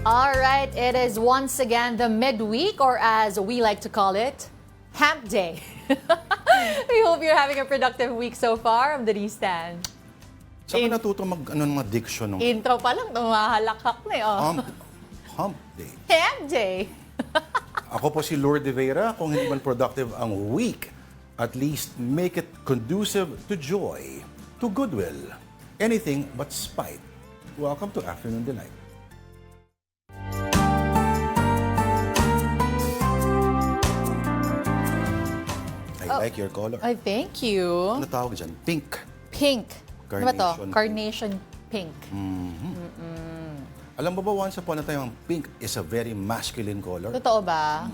All right, it is once again the midweek, or as we like to call it, Hamp Day. We hope you're having a productive week so far. I'm Denise Tan. Saan ka natuto mga diction ng Intro pa lang, tumahalakak na eh. Oh. Hump Day? Hamp Day. Ako po si Lourdes Vera. Kung hindi man productive ang week, at least make it conducive to joy, to goodwill, anything but spite. Welcome to Afternoon Delight. I like your color. Ay, thank you. Ano tawag dyan? Pink. Pink. Ano ba to? Carnation Carnation pink. Alam mo ba, once upon a time, ang pink is a very masculine color? Totoo ba?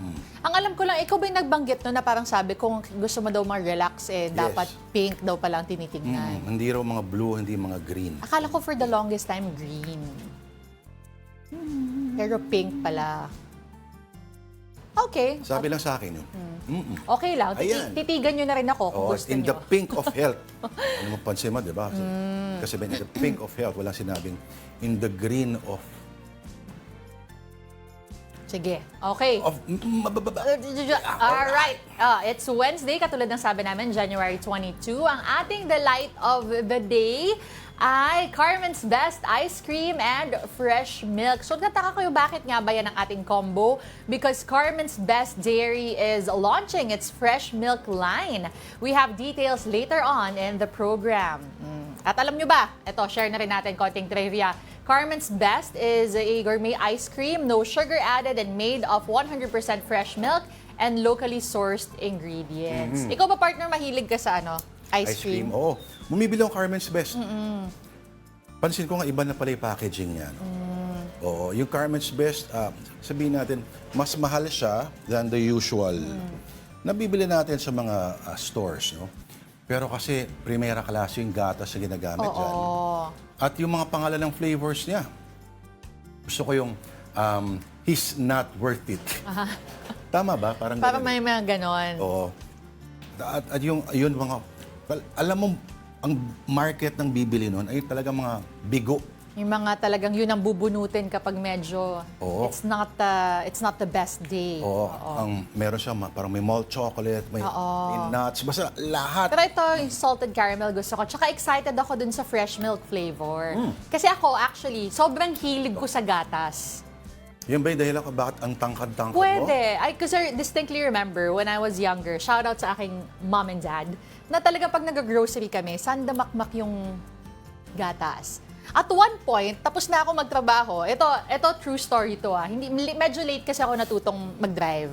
Ang alam ko lang, ikaw ba yung nagbanggit no, na parang sabi kung gusto mo daw mag-relax, dapat pink daw pala ang tinitignan. Hindi raw mga blue, hindi mga green. Akala ko for the longest time, green. Pero pink pala. Okay. Sabi lang sa akin yun. Okay lang. Ayan. Titigan nyo na rin ako kung Oh, gusto in the nyo. pink of health. Ano mo pansin mo, di ba? Kasi in the pink of health, walang sinabing in the green of... Sige. Okay. Alright. It's Wednesday. Katulad ng sabi namin, January 22. Ang ating delight of the day ay Carmen's Best Ice Cream and Fresh Milk. So, nataka kayo bakit nga ba yan ang ating combo? Because Carmen's Best Dairy is launching its Fresh Milk line. We have details later on in the program. At alam nyo ba, ito, share na rin natin konting trivia. Carmen's Best is a gourmet ice cream, no sugar added and made of 100% fresh milk and locally sourced ingredients. Ikaw ba, partner, mahilig ka sa ice cream? Oo. Bumibili ang Carmen's Best. Pansin ko nga, iba na pala yung packaging niya. No? Oo. Yung Carmen's Best, sabihin natin, mas mahal siya than the usual. Nabibili natin sa mga stores. No? Pero kasi, primera klase yung gatas na ginagamit dyan. At yung mga pangalan ng flavors niya. Gusto ko yung, he's not worth it. Tama ba? Parang may mga ganon. Oo. At yung mga, well, alam mo, ang market ng bibili nun ay talaga mga bigo. Yung mga talagang yun ang bubunutin kapag medyo it's not the best day. Oo. Meron siya, parang may malt chocolate, may nuts, basta lahat. Pero ito, yung salted caramel gusto ko. Tsaka excited ako dun sa fresh milk flavor. Kasi ako, actually, sobrang hilig ko sa gatas. Yan ba yung dahilan kung bakit ang tangkad-tangkad mo? Pwede. Because I distinctly remember when I was younger, shout out sa aking mom and dad, na talaga pag nag-grocery kami, sandamakmak yung gatas. At one point, tapos na ako magtrabaho. Ito true story to Hindi, medyo late kasi ako natutong mag-drive.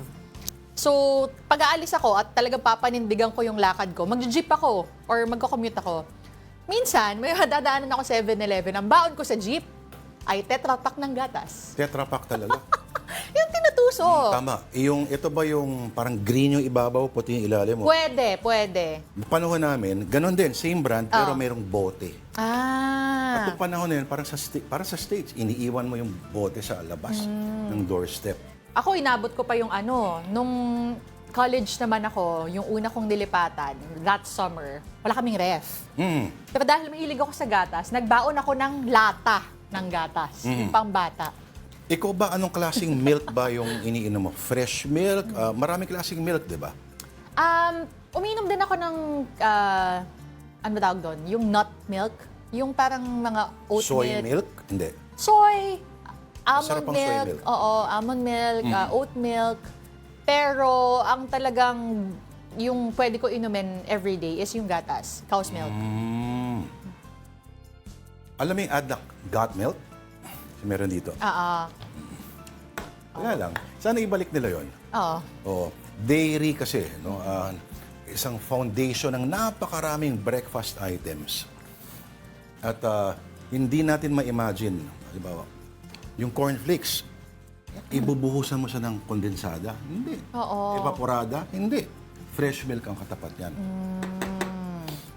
So, pag-aalis ako at talagang papanindigan ko yung lakad ko, mag-jeep ako or magko-commute ako. Minsan, may dadaanan ako 7-Eleven. Ang baon ko sa jeep ay Tetra Pak ng gatas. Tetra Pak talaga. Yung tinutusok. Tama. Ito ba yung parang green yung ibabaw, puti yung ilalim mo? Pwede. Panahon namin, ganun din, same brand, pero mayroong bote. At yung panahon na yun, parang sa States, iniiwan mo yung bote sa labas ng doorstep. Ako, inabot ko pa yung nung college naman ako, yung una kong nilipatan, that summer, wala kaming ref. Pero dahil mahilig ako sa gatas, nagbaon ako ng lata ng gatas, yung pambata. Ikaw ba, anong klaseng milk ba yung iniinom mo? Fresh milk? Maraming klaseng milk, di ba? Uminom din ako ng, ano ba tawag doon? Yung nut milk. Yung parang mga oat Soy milk? Hindi. Soy, Masarap almond ang soy milk. milk. Oo, almond milk, oat milk. Pero ang talagang yung pwede ko inumin everyday is yung gatas, cow's milk. Alam mo yung ad na got milk? Meron dito. Wala lang. Sana ibalik nila yon. Oo. Dairy kasi, no? Isang foundation ng napakaraming breakfast items. At hindi natin ma-imagine, halimbawa, yung cornflakes, ibubuhusan mo siya ng kondensada? Hindi. Evaporada? Hindi. Fresh milk ang katapat yan.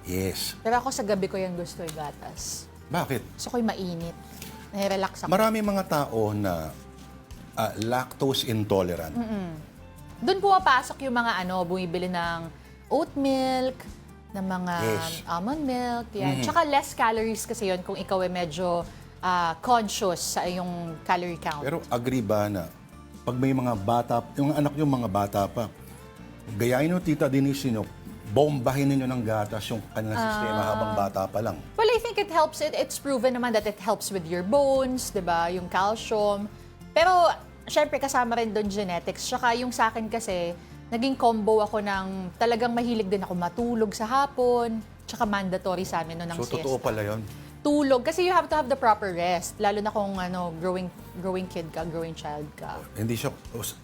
Yes. Pero ako sa gabi ko yung gusto yung gatas. Bakit? Gusto ko yung mainit. Nai-relax ako. Marami mga tao na lactose intolerant. Doon pumapasok yung mga bumibili ng oat milk, ng mga almond milk, yan. Tsaka less calories kasi yon kung ikaw ay medyo conscious sa iyong calorie count. Pero agree ba na pag may mga bata, yung anak yung mga bata pa, gayahin nyo, Tita Denise, bombahin ninyo ng gatas yung kanilang sistema habang bata pa lang. Well, I think it helps. It's proven naman that it helps with your bones, di ba? Yung calcium. Pero, syempre, kasama rin doon genetics. Tsaka yung sa akin kasi, naging combo ako ng talagang mahilig din ako matulog sa hapon. Tsaka mandatory sa amin noon ng So, siesta. totoo pala yun. Tulog. Kasi you have to have the proper rest. Lalo na kung growing kid ka, growing child ka. Hindi siya,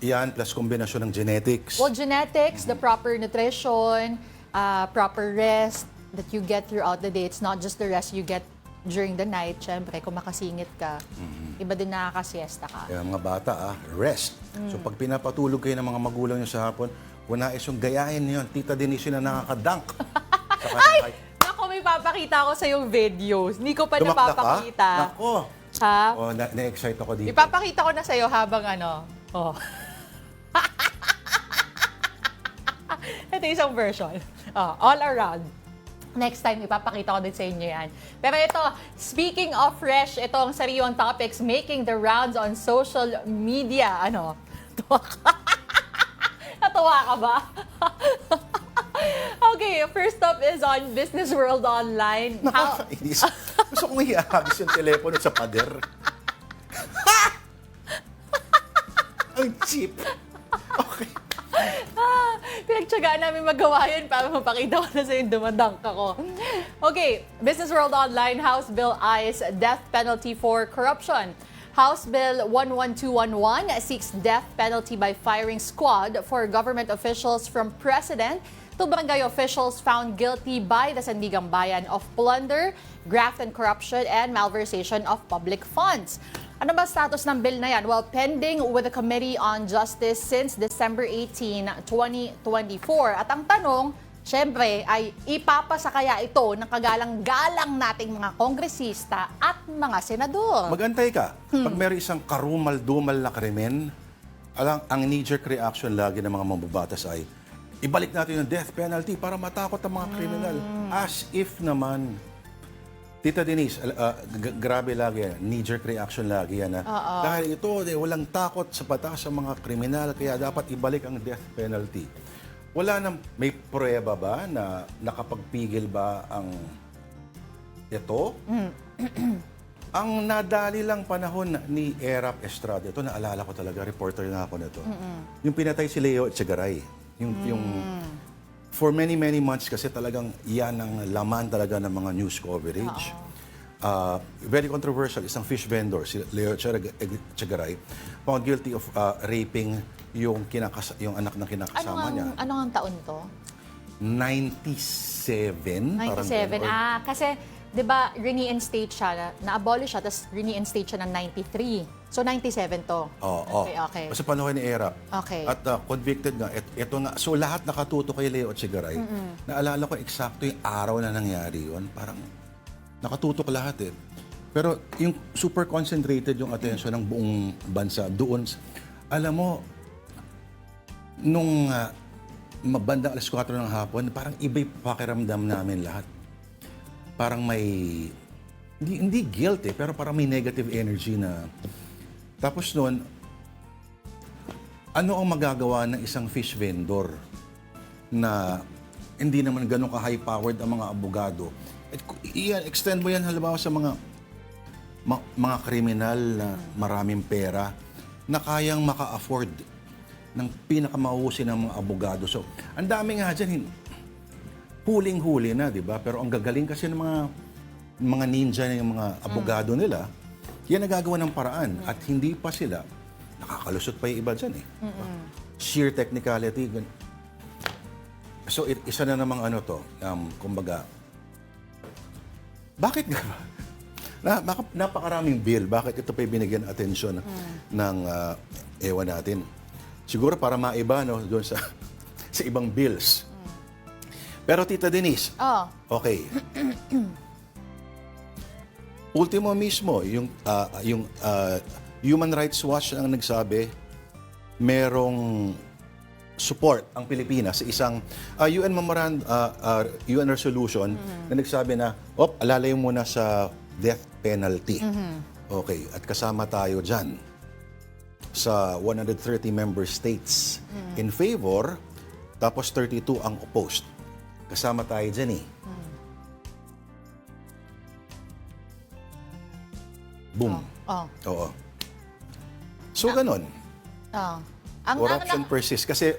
yan plus kombinasyon ng genetics. Well, genetics, the proper nutrition, proper rest that you get throughout the day. It's not just the rest you get during the night. Siyempre, kung makasingit ka, iba din nakakasiesta ka. Kaya mga bata, rest. So pag pinapatulog kayo ng mga magulang nyo sa hapon, nais yung gayahin niyo, Tita Denise na nakakadunk. Ay! Nako, may papakita ako sa yung videos. Hindi ko pa Tumakda ka? napapakita. Nako. Ha? Oh, na-excite ako dito. Ipapakita ko na sa'yo habang Oh. Ito isang version. All around. Next time, ipapakita ko din sa inyo yan. Pero ito, speaking of fresh, ito ang sariwang topics making the rounds on social media. Tuwa ka? Natuwa ka ba? Okay, first up is on Business World Online. Nakakainis. Gusto kong iahagis yung telepono sa pader. Ang cheap. Okay. Pinagtsagaan namin magawa yun para mapakita ko na sa yung dumadang ako. Okay, Business World Online, House Bill eyes death penalty for corruption. House Bill 11211 seeks death penalty by firing squad for government officials from President to barangay officials found guilty by the Sandigang Bayan of plunder, graft and corruption, and malversation of public funds. Ano ba status ng bill na yan? Well, pending with the Committee on Justice since December 18, 2024. At ang tanong, syempre, ay ipapasa kaya ito ng kagalang-galang nating mga kongresista at mga senador? Magantay ka. Pag meron isang karumal-dumal na krimen, ang knee-jerk reaction lagi ng mga mambabatas ay, ibalik natin yung death penalty para matakot ang mga kriminal. As if naman, Tita Denise, grabe lagi yan. Knee-jerk reaction lagi yan. Dahil ito, walang takot sa batas sa mga kriminal, kaya dapat ibalik ang death penalty. Wala nang, may pruweba ba na nakapagpigil ba ang ito? Ang nadali lang panahon ni Erap Estrada, ito naalala ko talaga, reporter na ako nito. Yung pinatay si Leo Echegaray. Yung for many months kasi talagang yan ang laman talaga ng mga news coverage. Very controversial, isang fish vendor, si Leo Echegaray, found guilty of raping yung anak ng kinakasama niya. Ano ang taon to? 97. 97. Kasi 'di ba reinstate siya, na-abolish siya, tapos reinstate siya ng 93. So 97 to. Oo. Okay. Sa panahon ni Erap. Okay. At convicted nga. Ito nga. So lahat nakatuto kay Leo Echegaray. Naalala ko eksakto yung araw na nangyari yun. Parang nakatutok lahat eh. Pero yung super concentrated yung attention ng buong bansa doon. Alam mo, nung bandang alas 4 ng hapon, parang iba'y pakiramdam namin lahat. Parang may, hindi guilt eh, pero parang may negative energy na. Tapos noon, ano ang magagawa ng isang fish vendor na hindi naman ganun ka-high-powered ang mga abogado? Extend mo yan halimbawa sa mga kriminal na maraming pera na kayang maka-afford ng pinakamahusay ng mga abogado. So, ang dami nga dyan, huling-huli na, di ba? Pero ang gagaling kasi ng mga ninja ng mga abogado nila, yan nagagawa ng paraan. At hindi pa sila, nakakalusot pa yung iba dyan eh. Sheer technicality. So, isa na namang kumbaga, bakit nga ba? Napakaraming bill. Bakit ito pa binigyan atensyon ng ewan natin? Siguro para maiba, no, doon sa ibang bills. Pero Tita Denise, okay. Ultimo mismo, yung Human Rights Watch ang nagsabi, merong support ang Pilipinas sa isang UN resolution na nagsabi na, alalay muna sa death penalty. Okay, at kasama tayo dyan sa 130 member states in favor, tapos 32 ang opposed. Kasama tayo dyan eh. Boom. Oh. Oo. So, ganun. Oh. Ang Corruption persists kasi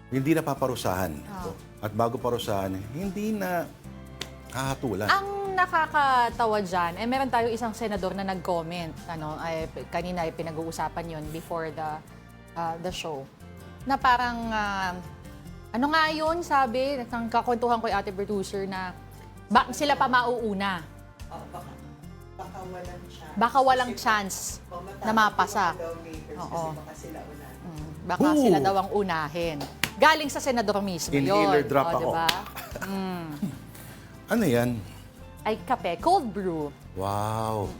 hindi na paparusahan. At bago parusahan, hindi na hahatulan. Ang nakakatawa dyan, meron tayo isang senador na nag-comment, kanina ay pinag-uusapan yon before the show, na parang, ano nga yun, sabi, kakwentuhan ko yung ate producer na, sila pa mauuna. Baka walang chance. Na mapasa. Oo. Baka sila una. Baka Boo! sila daw ang unahin. Galing sa senador mismo yun. Inhaler drop ako. Diba? Ano yan? Ay, kape. Cold brew. Wow.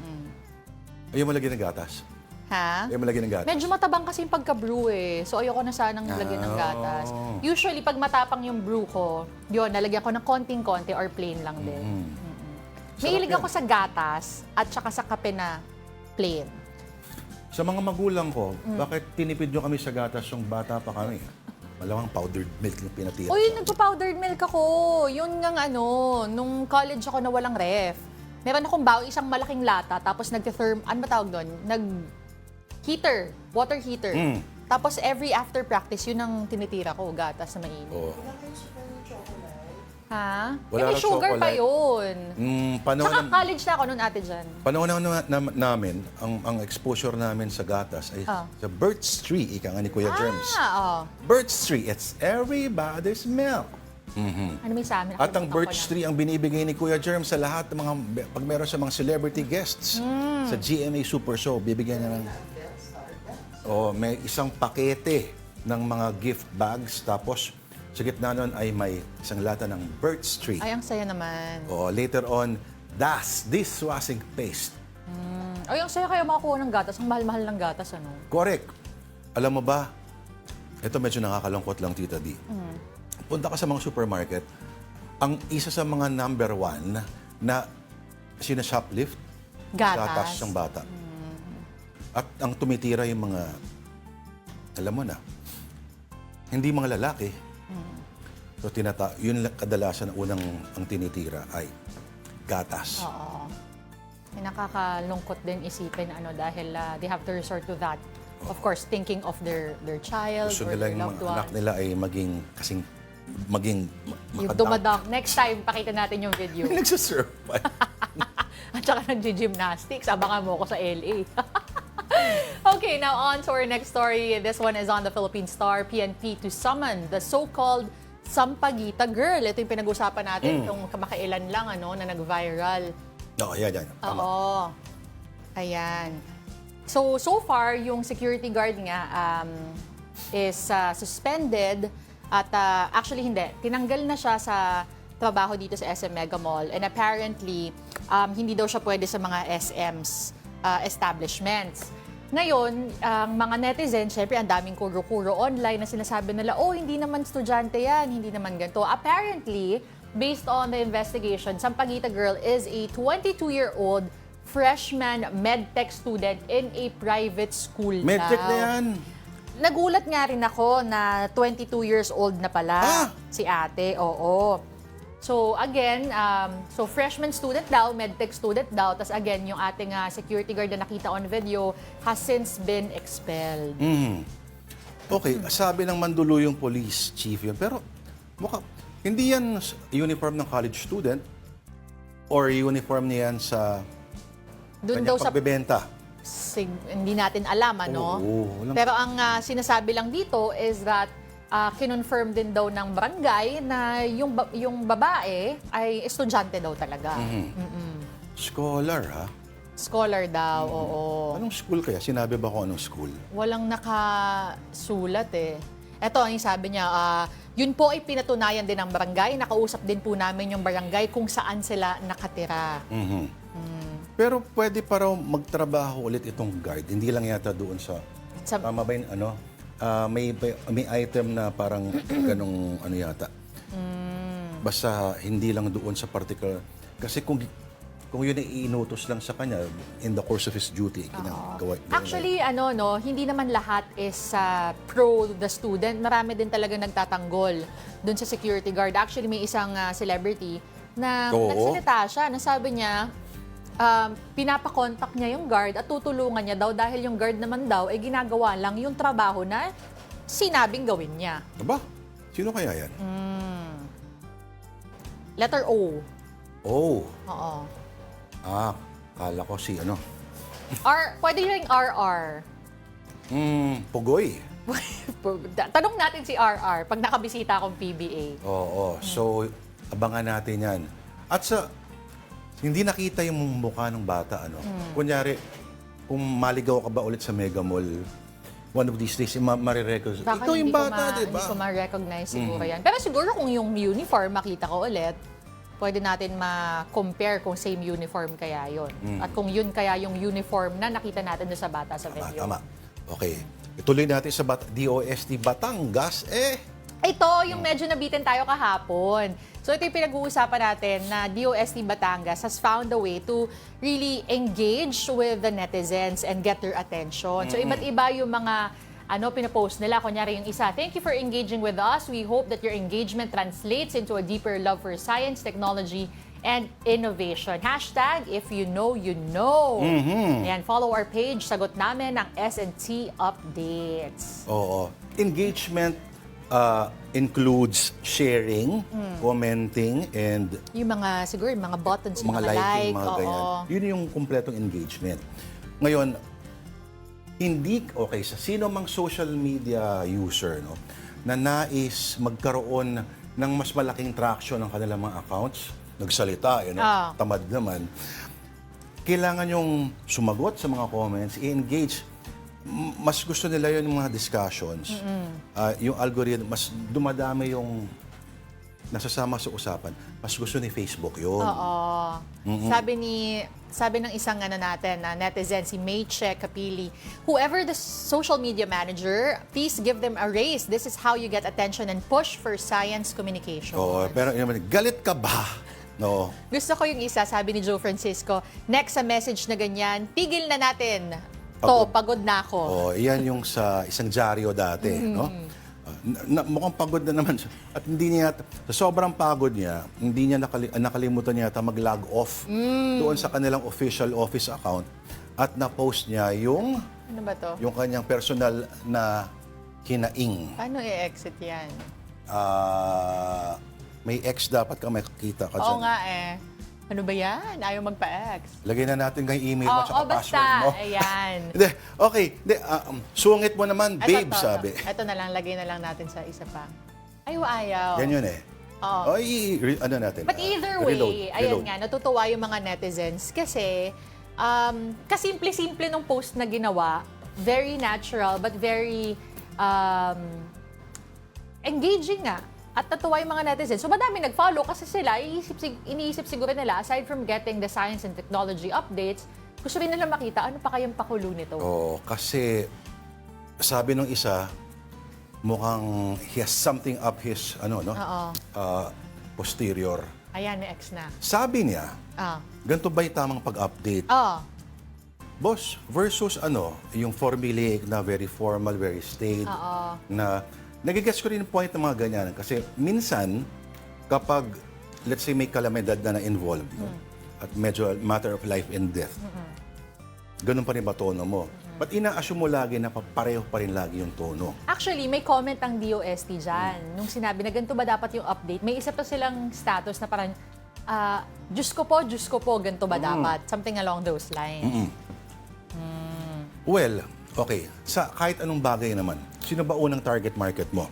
Ayaw mo lagyan ng gatas? Ha? Ayaw mo lagyan ng gatas? Medyo matabang kasi yung pagka-brew eh. So, ayoko na sanang lagyan ng gatas. Usually, pag matapang yung brew ko, yun, nalagyan ko ng konting-konti or plain lang din. Mahilig Sarap ako sa gatas at saka sa kape na plain. Sa mga magulang ko, bakit tinipid nyo kami sa gatas yung bata pa kami? Malamang powdered milk yung pinatira. Uy, nagpa-powdered milk ako. Yun nga nung college ako na walang ref. Meron akong isang malaking lata, tapos ano ba tawag doon? Heater, water heater. Tapos every after practice, yun ang tinitira ko, gatas na mainit. Oo. Ha? Wala May ng sugar pa chocolate. yun. Panahon Saka ng, college na ako nun ate dyan. panahon namin, ang exposure namin sa gatas ay sa Birch Tree, ika nga ni Kuya Germs. Oo. Birch Tree, it's everybody's milk. Ano may sa amin? At ang Nakalimutan ko Birch na. Tree ang binibigay ni Kuya Germs sa lahat ng mga, pag meron sa mga celebrity guests sa GMA Super Show, bibigyan niya ng, may isang pakete ng mga gift bags, tapos sa gitna nun ay may isang lata ng Birch Tree. Ay, ang saya naman. Later on, Das dishwashing paste. Ay, ang saya kayo makakuha ng gatas. Ang mahal-mahal ng gatas, ano? Correct. Alam mo ba, ito medyo nakakalungkot lang, Tita D. Punta ka sa mga supermarket, ang isa sa mga number one na sinashoplift, Gatas. ng bata. At ang tumitira yung mga, alam mo na, hindi mga lalaki. So yun kadalasan ang tinitira ay gatas. Oo. May nakakalungkot din isipin dahil they have to resort to that. Of course, thinking of their child Gusto or nila their yung loved mga anak one. nila ay maging Yung dumadunk. Next time, pakita natin yung video. Nagsasurf. At saka nag-gymnastics. Abangan mo ako sa LA. Okay, now on to our next story. This one is on the Philippine Star. PNP to summon the so-called Sampaguita Girl. Ito yung pinag-usapan natin itong kamakailan lang na nag-viral. Oo, yan. Tama. Oo. Ayan. So far, yung security guard nga is suspended at actually hindi. Tinanggal na siya sa trabaho dito sa SM Mega Mall and apparently, hindi daw siya pwede sa mga SM's establishments. Ngayon, ang mga netizens, syempre ang daming kuro-kuro online na sinasabi nila, hindi naman estudyante yan, hindi naman ganito. Apparently, based on the investigation, Sampaguita Girl is a 22-year-old freshman medtech student in a private school Medtech daw. na yan. Nagulat nga rin ako na 22 years old na pala si ate, oo. So again, freshman student daw, medtech student daw, tas again, yung ating security guard na nakita on video has since been expelled. Okay, sabi ng Mandaluyong Police Chief yun, pero hindi yan uniform ng college student or uniform niyan sa Doon daw kanyang sa pagbebenta. hindi natin alam, walang- Pero ang sinasabi lang dito is that kinonfirm din daw ng barangay na yung babae ay estudyante daw talaga. Scholar, ha? Scholar daw, oo. Anong school kaya? Sinabi ba ko anong school? Walang nakasulat eh. Eto, ang sabi niya, yun po ay pinatunayan din ng barangay. Nakausap din po namin yung barangay kung saan sila nakatira. Pero pwede pa raw magtrabaho ulit itong guard. Hindi lang yata doon sa... Tama ba yun, may item na parang ganong yata. Basta hindi lang doon sa particular. Kasi kung yun ay inutos lang sa kanya in the course of his duty, ginagawa. Actually, hindi naman lahat is pro the student. Marami din talaga nagtatanggol dun sa security guard. Actually, may isang celebrity na Oo. nagsalita siya, na sabi niya, pinapakontak niya yung guard at tutulungan niya daw dahil yung guard naman daw ay ginagawa lang yung trabaho na sinabing gawin niya. Aba, sino kaya yan? Letter O. Oh, Oo. kala ko si ano. Pwede rin RR. Pugoy. Tanong natin si RR pag nakabisita akong PBA. Oo, so abangan natin yan. At hindi nakita yung mukha ng bata, ano. Kunyari, kung maligaw ka ba ulit sa Mega Mall, one of these days, marirecognize. Baka Ito yung bata, di Hindi ba? ko ma-recognize siguro yan. Pero siguro kung yung uniform makita ko ulit, pwede natin ma-compare kung same uniform kaya yon. At kung yun kaya yung uniform na nakita natin doon sa bata sa video. Tama. Okay. Ituloy natin sa DOST Batangas. Ito, yung medyo nabitin tayo kahapon. So ito yung pinag-uusapan natin na DOST Batangas has found a way to really engage with the netizens and get their attention. So iba't iba yung mga pinapost nila. Kunyari yung isa, "Thank you for engaging with us. We hope that your engagement translates into a deeper love for science, technology, and innovation. Hashtag, if you know, you know." Ayan, follow our page. Sagot namin ang S&T updates. Oo. Engagement includes sharing, commenting, and Yung mga, siguro, yung mga buttons, mga like, liking, mga oo. ganyan. Yun yung kumpletong engagement. Ngayon, sa sino mang social media user, no, na nais magkaroon ng mas malaking traction ng kanilang mga accounts, nagsalita, tamad naman, kailangan yung sumagot sa mga comments, i-engage. Mas gusto nila yun yung mga discussions. Yung algorithm, mas dumadami yung nasasama sa usapan. Mas gusto ni Facebook yun. Oo. Sabi ng isang netizen, si Mayche Capili, "Whoever the social media manager, please give them a raise. This is how you get attention and push for science communication." Oo, pero galit ka ba? No. Gusto ko yung isa, sabi ni Joe Francisco, "Next sa message na ganyan, tigil na natin. Pagod na ako." Oh, iyan yung sa isang dyaryo dati, no? Mukhang pagod na naman siya. At hindi niya, sa sobrang pagod niya, hindi niya nakalimutan niya mag-log off doon sa kanilang official office account at na-post niya yung Ano ba to? yung kanyang personal na hinaing. Paano i-exit yan? May ex dapat ka makikita ka Oo dyan. nga eh. Ano ba yan? Ayaw magpa-ex. Lagay na natin kay email mo at Oo, password basta. mo. Ayan. Hindi, okay. Hindi, sungit mo naman, babe, sabi. Ito na lang, lagay na lang natin sa isa pa. Ayaw. Yan yun eh. Oo. Ano natin? But either way, reload. ayan nga, natutuwa yung mga netizens kasi kasimple-simple nung post na ginawa, very natural but very engaging nga. At natuwa yung mga netizens. So madami nag-follow kasi sila, iniisip siguro nila, aside from getting the science and technology updates, gusto rin nila makita ano pa kayang pakulo nito. Oo, kasi sabi nung isa, mukhang he has something up his, posterior. Ayan, may ex na. Sabi niya, ganito ba yung tamang pag-update? Boss, versus yung formulaic na very formal, very staid, na nagigets ko rin yung point ng mga ganyan. Kasi minsan, kapag, let's say, may kalamidad na na-involved, no? At medyo matter of life and death, ganun pa rin ba tono mo? But ina-assume mo lagi na pareho pa rin lagi yung tono. Actually, may comment ang DOST dyan. Nung sinabi na ganito ba dapat yung update, may isa pa silang status na parang, Diyos ko po, ganito ba dapat? Something along those lines. Well, okay. Sa kahit anong bagay naman, sino ba unang target market mo?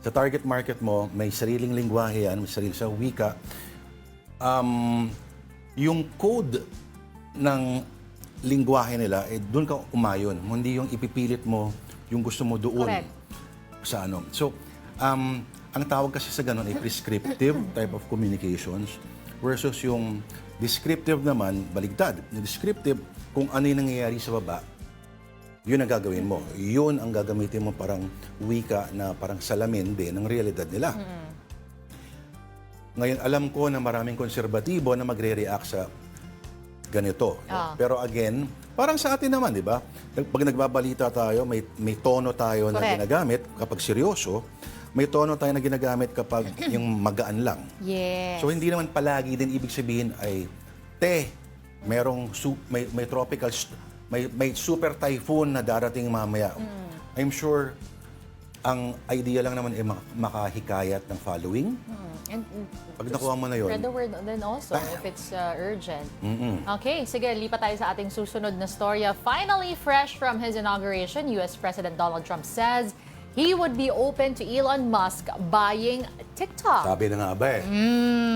Sa target market mo, may sariling lingwahe yan, may sariling sa wika. Yung code ng lingwahe nila, doon ka umayon. Hindi yung ipipilit mo yung gusto mo doon. Correct. Sa ano. So, ang tawag kasi sa ganun ay prescriptive type of communications versus yung descriptive naman, baligtad. Yung descriptive, kung ano yung nangyayari sa baba, yun ang gagawin mo. Yun ang gagamitin mo parang wika na parang salamin din ng realidad nila. Ngayon, alam ko na maraming konserbatibo na magre-react sa ganito. No? Ah. Pero again, parang sa atin naman, di ba? Pag nagbabalita tayo, may tono tayo na Correct. ginagamit kapag seryoso. May tono tayo na ginagamit kapag yung magaan lang. Yes. So hindi naman palagi din ibig sabihin ay merong may tropical may super typhoon na darating mamaya. I'm sure ang idea lang naman ay makahikayat ng following. And Pag nakuha mo na yun. spread the word then also if it's urgent. Okay, sige, lipat tayo sa ating susunod na storya. Finally, fresh from his inauguration, US President Donald Trump says he would be open to Elon Musk buying TikTok. Sabi na nga ba eh.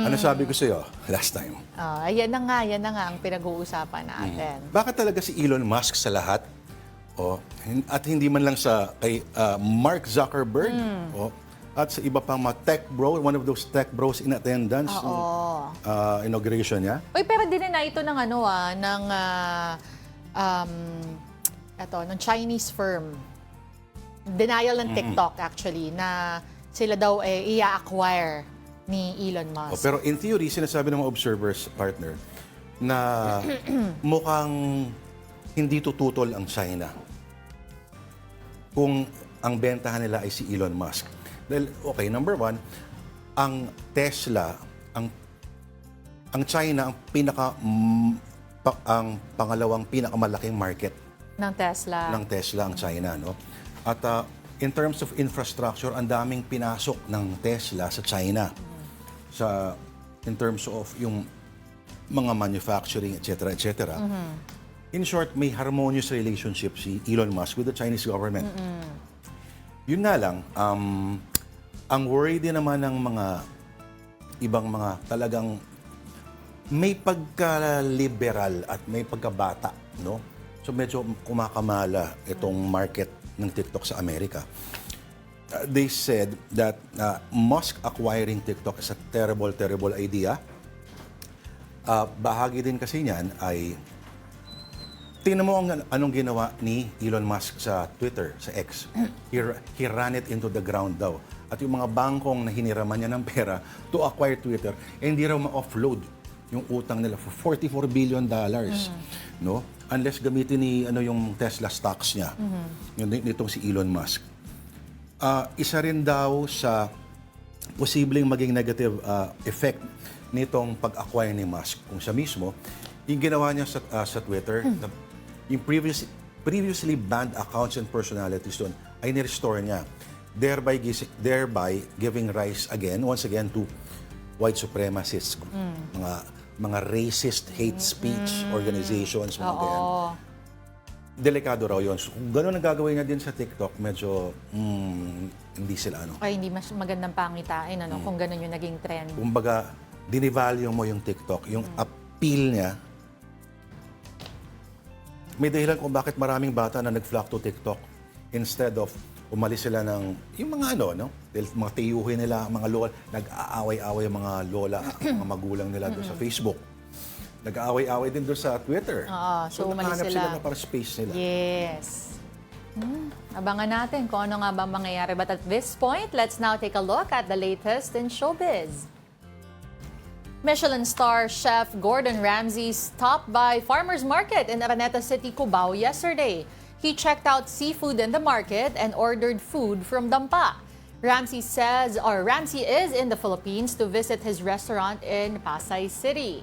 Ano sabi ko sa'yo last time? Yan na nga ang pinag-uusapan natin. Bakit talaga si Elon Musk sa lahat? At hindi man lang sa kay Mark Zuckerberg at sa iba pang mga tech bro, one of those tech bros in attendance Oo. inauguration niya. Uy, pero din na ito ng ng Chinese firm. Denial ng TikTok actually na sila daw i-acquire ni Elon Musk. Pero in theory, sinasabi ng mga observers, partner, na mukhang hindi tututol ang China kung ang bentahan nila ay si Elon Musk. Dahil, okay, number one, ang Tesla, ang China, ang pangalawang pinakamalaking market Ng Tesla. ng Tesla ang China, no? At in terms of infrastructure, ang daming pinasok ng Tesla sa China. In terms of yung mga manufacturing, etc., etc. In short, may harmonious relationship si Elon Musk with the Chinese government. Yun nga lang, ang worry din naman ng mga ibang mga talagang may pagka-liberal at may pagkabata, no? So medyo kumakamala itong market ng TikTok sa Amerika. They said that Musk acquiring TikTok is a terrible, terrible idea. Bahagi din kasi niyan ay tingnan mo anong ginawa ni Elon Musk sa Twitter, sa X. He ran it into the ground daw. At yung mga bangkong na hiniraman niya ng pera to acquire Twitter, hindi raw ma-offload yung utang nila for $44 billion. No? Unless gamitin ni yung Tesla stocks niya. Nitong si Elon Musk. Isa rin daw sa posibleng maging negative effect nitong pag-acquire ni Musk. Kung siya mismo, yung ginawa niya sa Twitter, yung previously banned accounts and personalities doon, ay ni-restore niya. Thereby giving rise once again to white supremacists, mga racist hate speech organizations, mga ganyan. Delikado raw yun. So, kung gano'n ang gagawin niya din sa TikTok, medyo hindi sila Ay, hindi mas magandang pangitain kung ganun yung naging trend. Kumbaga, dinivalue mo yung TikTok, yung appeal niya. May dahilan kung bakit maraming bata na nag-flock to TikTok instead of umalis sila ng, yung mga dahil mga tiyuhin nila, mga lola, nag-aaway-aaway yung mga lola, mga magulang nila doon sa Facebook. Nag-aaway-aaway din doon sa Twitter. So umalis nakahanap sila. na para space nila. Yes. Abangan natin kung ano nga ba mangyayari. But at this point, let's now take a look at the latest in showbiz. Michelin star chef Gordon Ramsay stopped by Farmers Market in Araneta City, Cubao yesterday. He checked out seafood in the market and ordered food from Dampa. Ramsay is in the Philippines to visit his restaurant in Pasay City.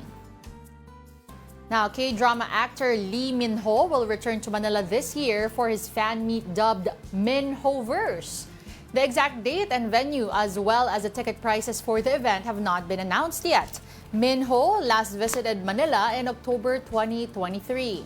Now, K-drama actor Lee Min-ho will return to Manila this year for his fan meet dubbed Min-Hoverse. The exact date and venue, as well as the ticket prices for the event, have not been announced yet. Min-ho last visited Manila in October 2023.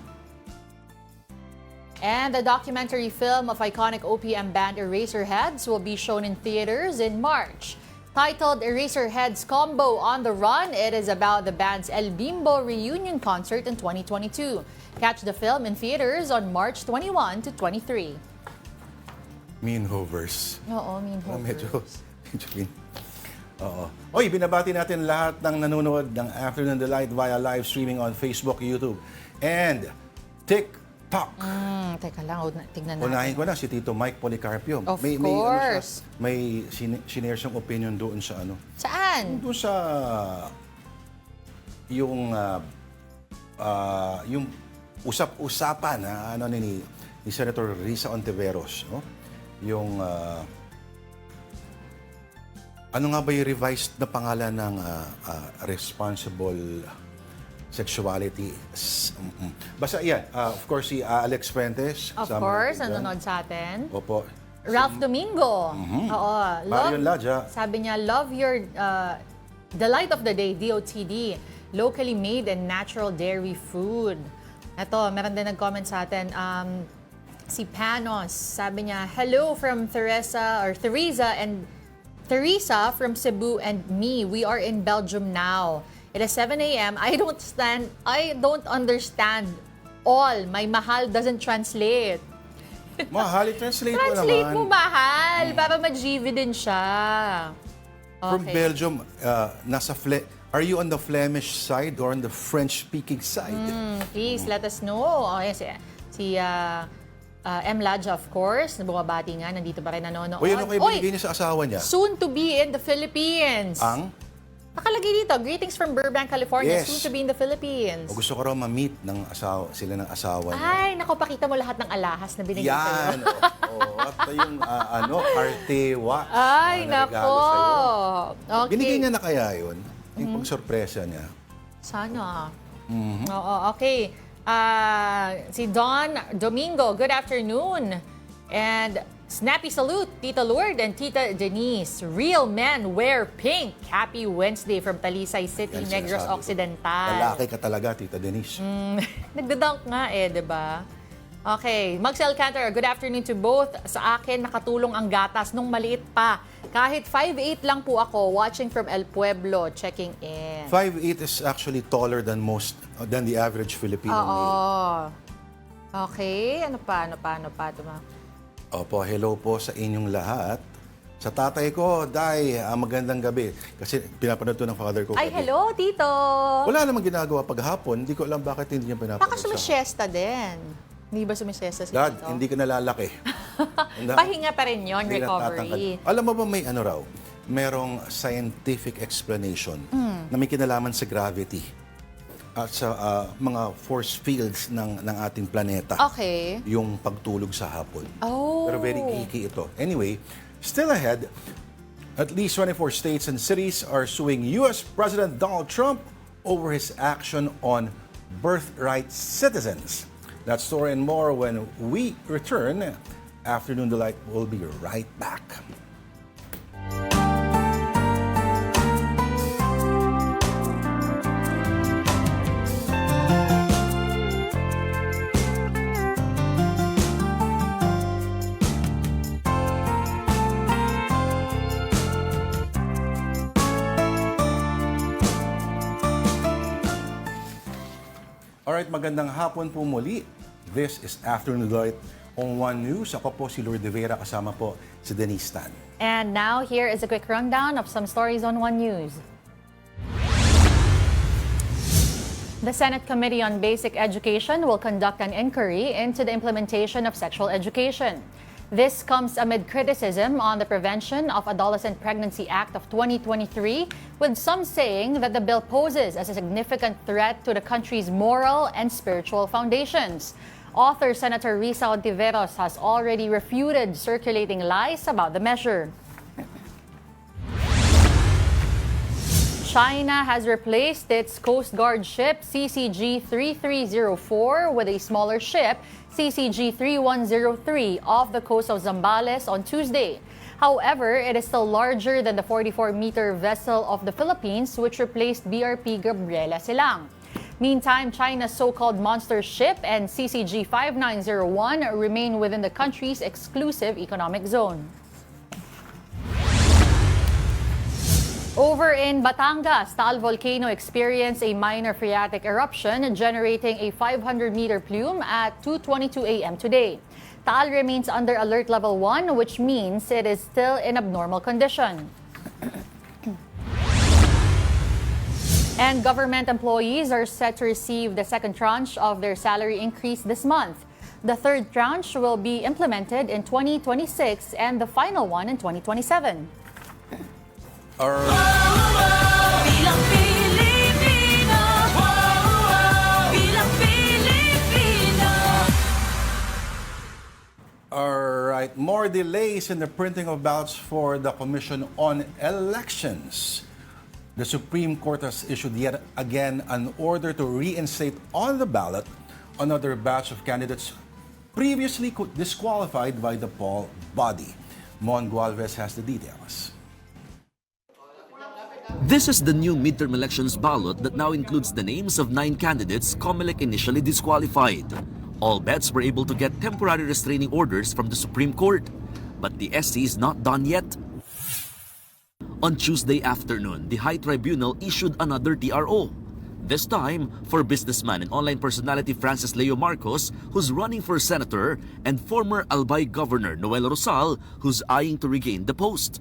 And the documentary film of iconic OPM band Eraserheads will be shown in theaters in March. Titled Eraserheads Combo on the Run, it is about the band's El Bimbo reunion concert in 2022. Catch the film in theaters on March 21 to 23. Minhovers. Oo, Min-Hoverse. Medyo Oo. Oy, binabati natin lahat ng nanonood ng Afternoon Delight via live streaming on Facebook, YouTube, and TikTok. Teka lang, tignan natin. Unahin ko na si Tito Mike Policarpio. Of May course. may sinare siyang opinion doon sa Saan? naman. Doon sa yung yung usap-usapan ni Senator Risa Ontiveros, no? Yung ano nga ba yung revised na pangalan ng responsible sexuality? Basta yan, of course si Alex Fuentes. Of kasama course, natin dyan. nanonood sa atin. Opo. Ralph Domingo. Oo. Marion Ladja. Sabi niya, love your delight of the day, DOTD. Locally made and natural dairy food. Ito, meron din nag-comment sa atin. Si Panos, sabi niya, hello from Teresa and Teresa from Cebu and me. We are in Belgium now. It is 7 a.m. I don't understand all. My mahal doesn't translate. Mahal, translate mo naman. Translate mo mahal para ma-GV din siya. From Okay. Belgium, are you on the Flemish side or on the French-speaking side? Please let us know. Okay, si M. Ladja, of course, na bumabati nga, nandito pa rin nanonood. O yan ang kayo binigay niya sa asawa niya? Soon to be in the Philippines. Ang? Nakalagay dito, greetings from Burbank, California. Yes. Soon to be in the Philippines. O gusto ko raw ma-meet sila ng asawa niya. Ay, naku, pakita mo lahat ng alahas na binigay sa'yo. Yan! At yung artewa. Ay, na regalo nako. sa'yo. Okay. Binigay niya na kaya yun? Yung pag-sorpresa niya. Sana. Oo, okay. Si Don Domingo, good afternoon. And snappy salute, Tita Lourdes and Tita Denise. Real men wear pink. Happy Wednesday from Talisay City, Yan Negros sinasabi ko. Occidental. Lalaki ka talaga, Tita Denise. Nagdadunk nga di ba? Okay, Max Alcantara, good afternoon to both. Sa akin, nakatulong ang gatas nung maliit pa. Kahit 5'8 lang po ako, watching from El Pueblo, checking in. 5'8 is actually taller than the average Filipino male. Oo. Okay, ano pa? Opo, hello po sa inyong lahat. Sa tatay ko, Day, magandang gabi. Kasi pinapanood to ng father ko. Ay, gabi. hello, Tito! Wala namang ginagawa paghapon. Hindi ko alam bakit hindi niya pinapanood Baka sumisiesta din. Hindi ba sumisiesta si Dad, Tito? hindi ka nalalaki. Pahinga pa rin yon, Hindi recovery. natatangkad. Alam mo ba may ano raw? Merong scientific explanation na may kinalaman sa gravity at sa mga force fields ng ating planeta. Okay. Yung pagtulog sa hapon. Oh. Pero very geeky ito. Anyway, still ahead, at least 24 states and cities are suing U.S. President Donald Trump over his action on birthright citizens. That story and more when we return. Afternoon Delight will be right back. Alright, magandang hapon po muli. This is Afternoon Delight on One News. Ako po si Lourdes de Vera, kasama po si Denise Tan. And now, here is a quick rundown of some stories on One News. The Senate Committee on Basic Education will conduct an inquiry into the implementation of sexual education. This comes amid criticism on the Prevention of Adolescent Pregnancy Act of 2023, with some saying that the bill poses as a significant threat to the country's moral and spiritual foundations. Author Senator Risa Ontiveros has already refuted circulating lies about the measure. China has replaced its Coast Guard ship CCG-3304 with a smaller ship, CCG-3103, off the coast of Zambales on Tuesday. However, it is still larger than the 44-meter vessel of the Philippines, which replaced BRP Gabriela Silang. Meantime, China's so-called monster ship and CCG-5901 remain within the country's exclusive economic zone. Over in Batangas, Taal Volcano experienced a minor phreatic eruption, generating a 500-meter plume at 2:22 a.m. today. Taal remains under alert level 1, which means it is still in abnormal condition. And government employees are set to receive the second tranche of their salary increase this month. The third tranche will be implemented in 2026 and the final one in 2027. Bilang Pilipino, bilang Pilipino. Alright, more delays in the printing of ballots for the Commission on Elections. The Supreme Court has issued yet again an order to reinstate on the ballot another batch of candidates previously disqualified by the poll body. Mon Gualvez has the details. This is the new midterm elections ballot that now includes the names of 9 candidates COMELEC initially disqualified. All bets were able to get temporary restraining orders from the Supreme Court, but the SC is not done yet. On Tuesday afternoon, the High Tribunal issued another TRO. This time for businessman and online personality Francis Leo Marcos, who's running for senator, and former Albay Governor Noel Rosal, who's eyeing to regain the post.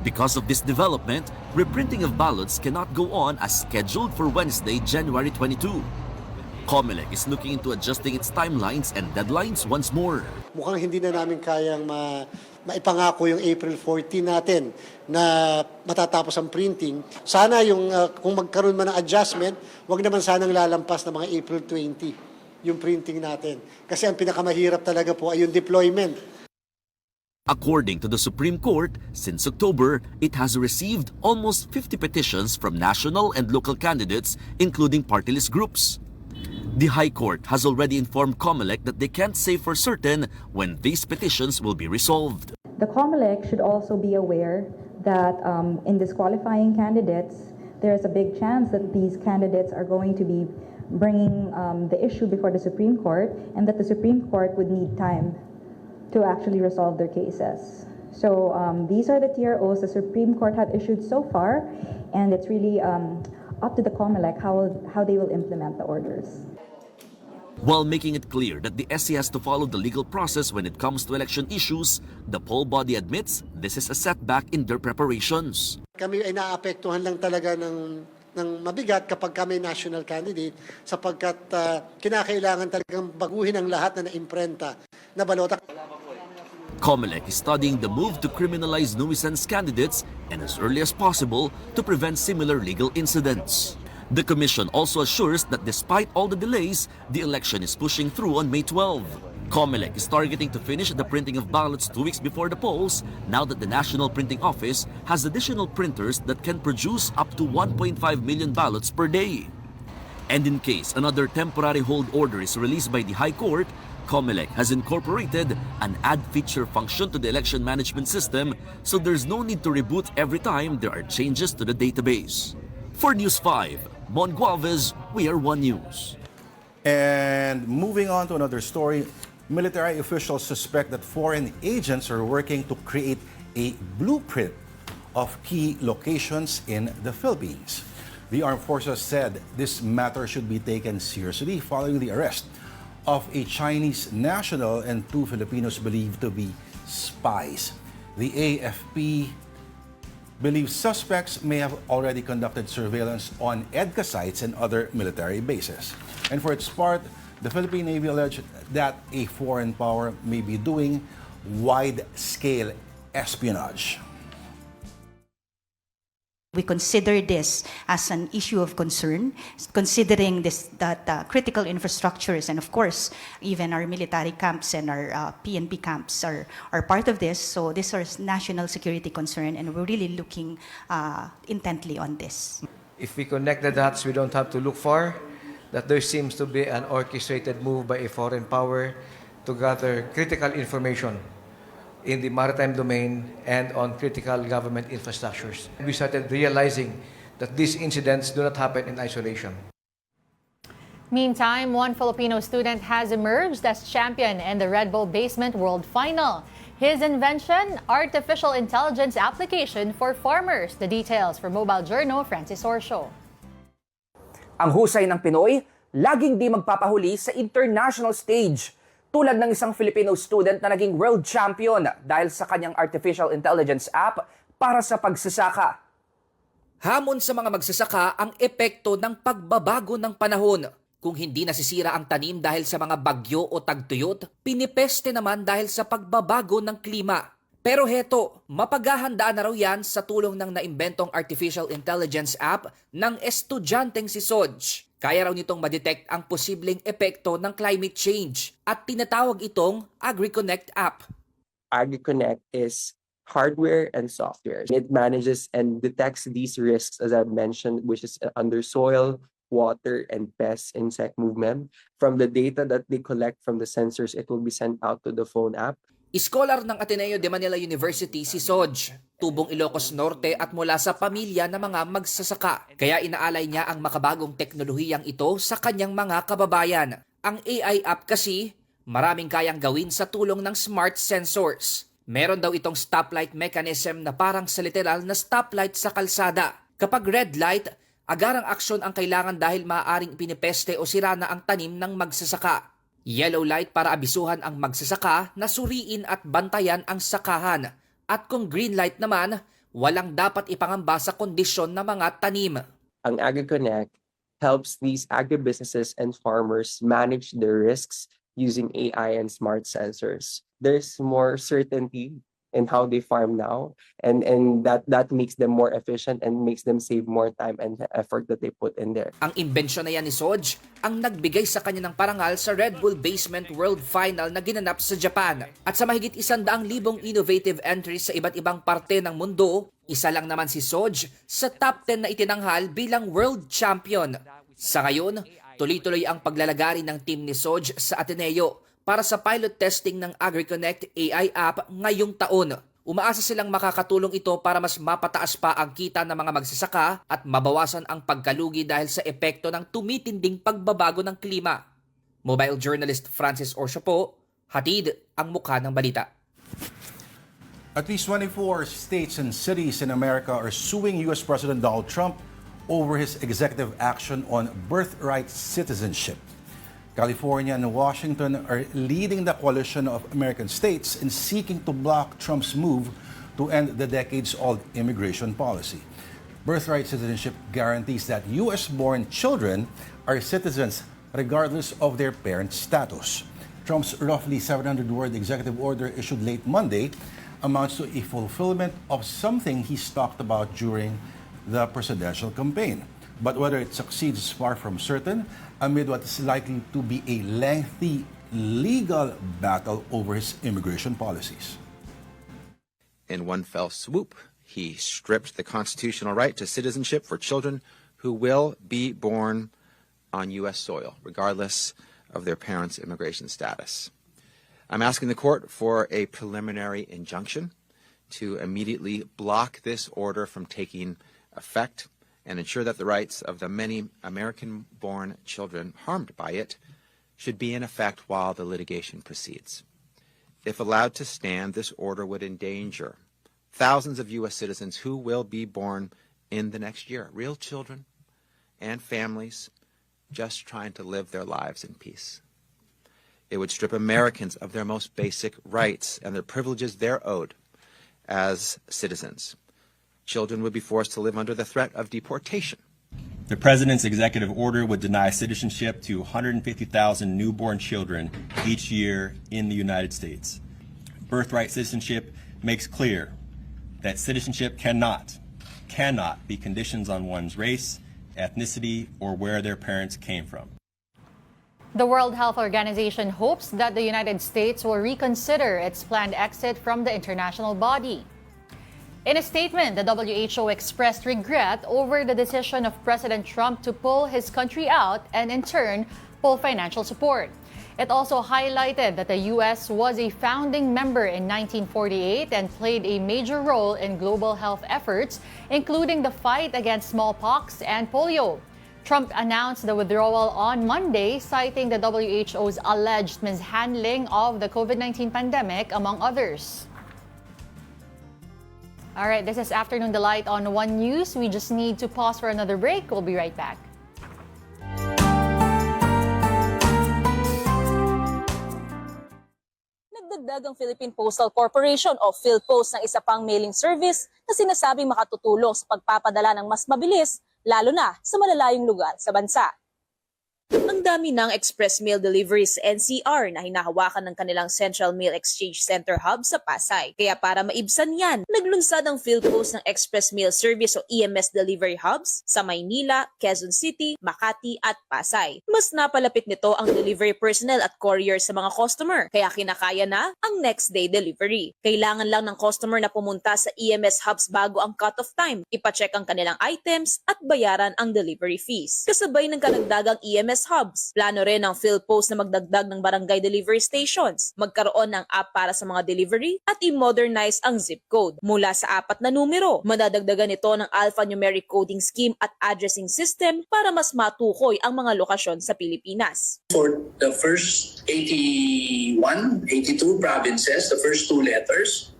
Because of this development, reprinting of ballots cannot go on as scheduled for Wednesday, January 22. COMELEC is looking into adjusting its timelines and deadlines once more. Mukhang hindi na namin kayang maipangako yung April 14 natin na matatapos ang printing. Sana yung kung magkaroon man ng adjustment, wag naman sanang lalampas na mga April 20 yung printing natin. Kasi ang pinakamahirap talaga po ay yung deployment. According to the Supreme Court, since October, it has received almost 50 petitions from national and local candidates, including party list groups. The High Court has already informed COMELEC that they can't say for certain when these petitions will be resolved. The COMELEC should also be aware that in disqualifying candidates, there is a big chance that these candidates are going to be bringing the issue before the Supreme Court, and that the Supreme Court would need time to actually resolve their cases. So these are the TROs the Supreme Court have issued so far, and it's really up to the COMELEC how they will implement the orders. While making it clear that the SC has to follow the legal process when it comes to election issues, the poll body admits this is a setback in their preparations. Kami ay naapektuhan lang talaga ng mabigat kapag kami national candidate sapagkat kinakailangan talagang baguhin ang lahat na naimprenta na balota. COMELEC is studying the move to criminalize nuisance candidates and as early as possible to prevent similar legal incidents. The Commission also assures that despite all the delays, the election is pushing through on May 12. COMELEC is targeting to finish the printing of ballots 2 weeks before the polls, now that the National Printing Office has additional printers that can produce up to 1.5 million ballots per day. And in case another temporary hold order is released by the High Court, COMELEC has incorporated an add feature function to the election management system, so there's no need to reboot every time there are changes to the database. For News 5, Mon Gualvez, we are One News. And moving on to another story, military officials suspect that foreign agents are working to create a blueprint of key locations in the Philippines. The armed forces said this matter should be taken seriously following the arrest of a Chinese national and 2 Filipinos believed to be spies. The AFP believes suspects may have already conducted surveillance on EDCA sites and other military bases. And for its part, the Philippine Navy alleged that a foreign power may be doing wide-scale espionage. We consider this as an issue of concern, considering that critical infrastructures and, of course, even our military camps and our PNP camps are part of this. So this is national security concern, and we're really looking intently on this. If we connect the dots, we don't have to look far, that there seems to be an orchestrated move by a foreign power to gather critical information in the maritime domain and on critical government infrastructures. We started realizing that these incidents do not happen in isolation. Meantime, one Filipino student has emerged as champion in the Red Bull Basement World Final. His invention, artificial intelligence application for farmers. The details from Mobile Journal, Francis Orsio. Ang husay ng Pinoy, laging di magpapahuli sa international stage. Tulad ng isang Filipino student na naging world champion dahil sa kanyang artificial intelligence app para sa pagsasaka. Hamon sa mga magsasaka ang epekto ng pagbabago ng panahon. Kung hindi nasisira ang tanim dahil sa mga bagyo o tagtuyot, pinipeste naman dahil sa pagbabago ng klima. Pero heto, mapaghahandaan na raw yan sa tulong ng naimbentong artificial intelligence app ng estudyanteng si Soj. Kaya raw nitong madetect ang posibleng epekto ng climate change at tinatawag itong AgriConnect app. AgriConnect is hardware and software. It manages and detects these risks, as I've mentioned, which is under soil, water, and pest insect movement. From the data that they collect from the sensors, it will be sent out to the phone app. Scholar ng Ateneo de Manila University si Soj, tubong Ilocos Norte at mula sa pamilya ng mga magsasaka. Kaya inaalay niya ang makabagong teknolohiyang ito sa kanyang mga kababayan. Ang AI app kasi, maraming kayang gawin sa tulong ng smart sensors. Meron daw itong stoplight mechanism na parang sa literal na stoplight sa kalsada. Kapag red light, agarang aksyon ang kailangan dahil maaaring pinipeste o sira na ang tanim ng magsasaka. Yellow light para abisuhan ang magsasaka na suriin at bantayan ang sakahan. At kung green light naman, walang dapat ipangamba sa kondisyon ng mga tanim. Ang AgriConnect helps these agribusinesses and farmers manage their risks using AI and smart sensors. There's more certainty in how they farm now, and that makes them more efficient and makes them save more time and effort that they put in there. Ang imbensyon na yan ni Soj ang nagbigay sa kanya ng parangal sa Red Bull Basement World Final na ginanap sa Japan. At sa mahigit 100,000 innovative entries sa iba't ibang parte ng mundo, isa lang naman si Soj sa top 10 na itinanghal bilang World Champion. Sa ngayon, tuloy-tuloy ang paglalagari ng team ni Soj sa Ateneo para sa pilot testing ng AgriConnect AI app ngayong taon. Umaasa silang makakatulong ito para mas mapataas pa ang kita ng mga magsasaka at mabawasan ang pagkalugi dahil sa epekto ng tumitinding pagbabago ng klima. Mobile journalist Francis Orcio po, hatid ang mukha ng balita. At least 24 states and cities in America are suing U.S. President Donald Trump over his executive action on birthright citizenship. California and Washington are leading the coalition of American states in seeking to block Trump's move to end the decades-old immigration policy. Birthright citizenship guarantees that U.S.-born children are citizens regardless of their parents' status. Trump's roughly 700-word executive order issued late Monday amounts to a fulfillment of something he's talked about during the presidential campaign. But whether it succeeds is far from certain amid what is likely to be a lengthy legal battle over his immigration policies. In one fell swoop, he stripped the constitutional right to citizenship for children who will be born on U.S. soil, regardless of their parents' immigration status. I'm asking the court for a preliminary injunction to immediately block this order from taking effect and ensure that the rights of the many American-born children harmed by it should be in effect while the litigation proceeds. If allowed to stand, this order would endanger thousands of U.S. citizens who will be born in the next year, real children and families just trying to live their lives in peace. It would strip Americans of their most basic rights and the privileges they're owed as citizens. Children would be forced to live under the threat of deportation. The president's executive order would deny citizenship to 150,000 newborn children each year in the United States. Birthright citizenship makes clear that citizenship cannot be conditions on one's race, ethnicity, or where their parents came from. The World Health Organization hopes that the United States will reconsider its planned exit from the international body. In a statement, the WHO expressed regret over the decision of President Trump to pull his country out and, in turn, pull financial support. It also highlighted that the U.S. was a founding member in 1948 and played a major role in global health efforts, including the fight against smallpox and polio. Trump announced the withdrawal on Monday, citing the WHO's alleged mishandling of the COVID-19 pandemic, among others. All right, this is Afternoon Delight on One News. We just need to pause for another break. We'll be right back. Nagdagdag ang Philippine Postal Corporation o PhilPost ng isa pang mailing service na sinasabing makatutulong sa pagpapadala ng mas mabilis, lalo na sa malalayong lugar sa bansa. Ang dami ng express mail deliveries sa NCR na hinahawakan ng kanilang Central Mail Exchange Center Hub sa Pasay. Kaya para maibsan yan, naglunsad ang PhilPost ng Express Mail Service o EMS Delivery Hubs sa Maynila, Quezon City, Makati at Pasay. Mas napalapit nito ang delivery personnel at courier sa mga customer, kaya kinakaya na ang next day delivery. Kailangan lang ng customer na pumunta sa EMS Hubs bago ang cut-off time, ipacheck ang kanilang items at bayaran ang delivery fees. Kasabay ng karagdagang EMS Hubs, plano rin ng PhilPost na magdagdag ng barangay delivery stations, magkaroon ng app para sa mga delivery at i-modernize ang zip code. Mula sa 4 na numero, madadagdagan ito ng alphanumeric coding scheme at addressing system para mas matukoy ang mga lokasyon sa Pilipinas. For the first 81, 82 provinces, the first 2 letters,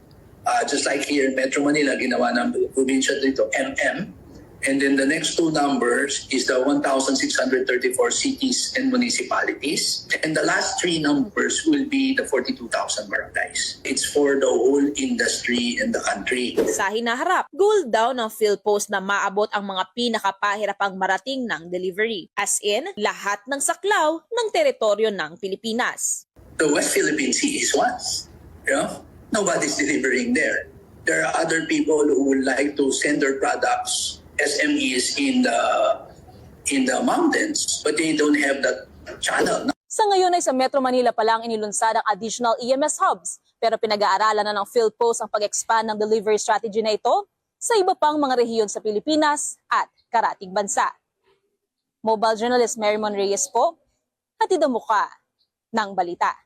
just like here in Metro Manila, ginawa ng probinsya dito, MM. And then the next 2 numbers is the 1,634 cities and municipalities. And the last 3 numbers will be the 42,000 barangays. It's for the whole industry in the country. Sa hinaharap, goal daw ng PhilPost na maabot ang mga pinakapahirapang marating ng delivery. As in, lahat ng saklaw ng teritoryo ng Pilipinas. The West Philippine Sea is one. You know? Nobody's delivering there. There are other people who would like to send their products SMEs in the mountains, but they don't have that channel. Sa ngayon ay sa Metro Manila pa lang inilunsad ang additional EMS hubs, pero pinag-aaralan na ng PhilPost ang pag-expand ng delivery strategy na ito sa iba pang mga rehiyon sa Pilipinas at karatig bansa. Mobile journalist Marymon Reyes po, hatid ang muka ng balita.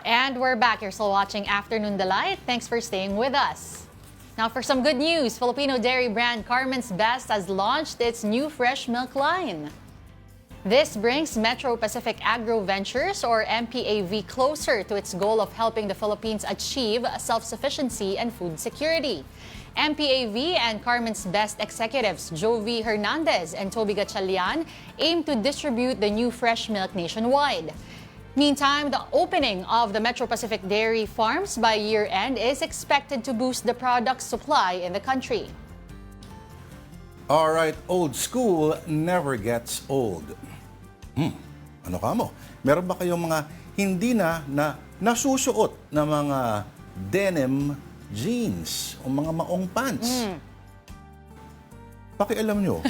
And we're back. You're still watching Afternoon Delight. Thanks for staying with us. Now for some good news, Filipino dairy brand Carmen's Best has launched its new fresh milk line. This brings Metro Pacific Agro Ventures, or MPAV, closer to its goal of helping the Philippines achieve self-sufficiency and food security. MPAV and Carmen's Best executives Jovi Hernandez and Toby Gatchalian aim to distribute the new fresh milk nationwide. Meantime, the opening of the Metro Pacific dairy farms by year-end is expected to boost the product's supply in the country. All right, old school never gets old. Ano ka mo? Meron ba kayong mga hindi na nasusuot na mga denim jeans o mga maong pants? Pakialam nyo.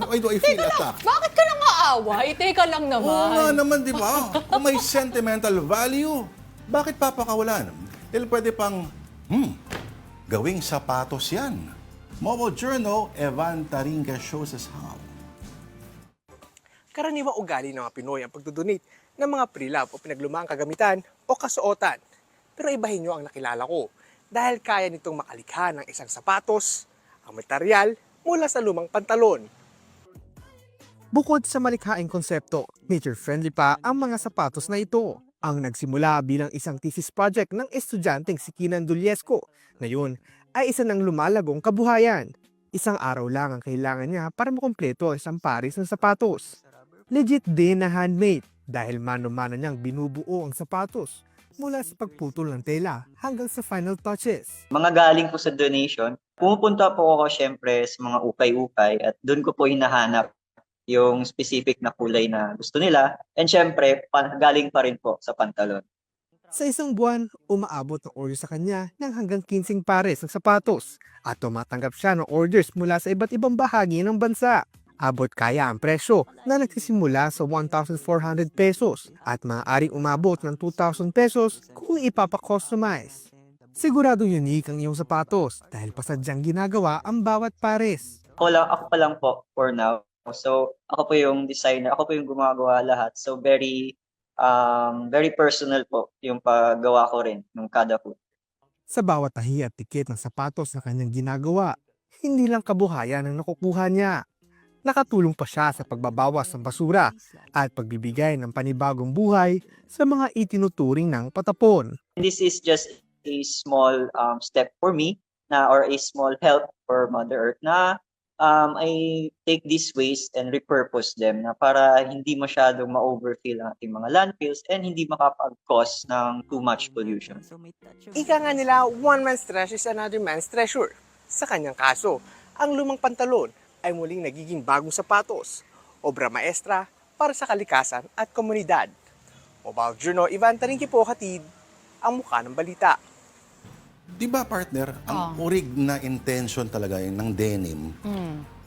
Why do I feel attacked? Bakit ka nang aaway? Teka lang naman. Oo nga naman, di ba? Kung may sentimental value, bakit papakawalan? Dahil pwede pang, gawing sapatos yan. Momo Journal, Evan Taringa shows us how. Karaniwang ugali ng mga Pinoy ang pagdodonate ng mga pre-love o pinaglumaang kagamitan o kasuotan. Pero ibahin nyo ang nakilala ko dahil kaya nitong makalikha ng isang sapatos, ang material, mula sa lumang pantalon. Bukod sa malikhaing konsepto, nature-friendly pa ang mga sapatos na ito. Ang nagsimula bilang isang thesis project ng estudyanteng si Kinan Duliesco. Ngayon ay isa ng lumalagong kabuhayan. Isang araw lang ang kailangan niya para makumpleto ang isang pares ng sapatos. Legit din na handmade dahil mano-mano niyang binubuo ang sapatos mula sa pagputol ng tela hanggang sa final touches. Mga galing po sa donation, pumupunta po ako syempre sa mga ukay-ukay at doon ko po hinahanap yung specific na kulay na gusto nila. And syempre, galing pa rin po sa pantalon. Sa isang buwan, umaabot ng order sa kanya ng hanggang 15 pares ng sapatos at tumatanggap siya ng orders mula sa iba't ibang bahagi ng bansa. Abot kaya ang presyo na nagsisimula sa 1,400 pesos at maaaring umabot ng 2,000 pesos kung ipapakustomize. Sigurado unique ang iyong sapatos dahil pasadyang ginagawa ang bawat pares. Ako pa lang po for now. So ako po yung designer, ako po yung gumagawa lahat. So very personal po yung paggawa ko rin ng kada foot. Sa bawat tahi at tikit ng sapatos na kanyang ginagawa, hindi lang kabuhayan ang nakukuha niya. Nakatulong pa siya sa pagbabawas ng basura at pagbibigay ng panibagong buhay sa mga itinuturing ng patapon. This is just a small step for me or a small help for Mother Earth na I take these waste and repurpose them na para hindi masyadong ma-overfill ang ating mga landfills and hindi makapag-cause ng too much pollution. Ika nga nila, one man's trash is another man's treasure. Sa kanyang kaso, ang lumang pantalon ay muling nagiging bagong sapatos, obra maestra para sa kalikasan at komunidad. Mobile Journal, Ivan Taringki po, hatid ang mukha ng balita. Di ba, partner, ang urig na intention talaga ng denim,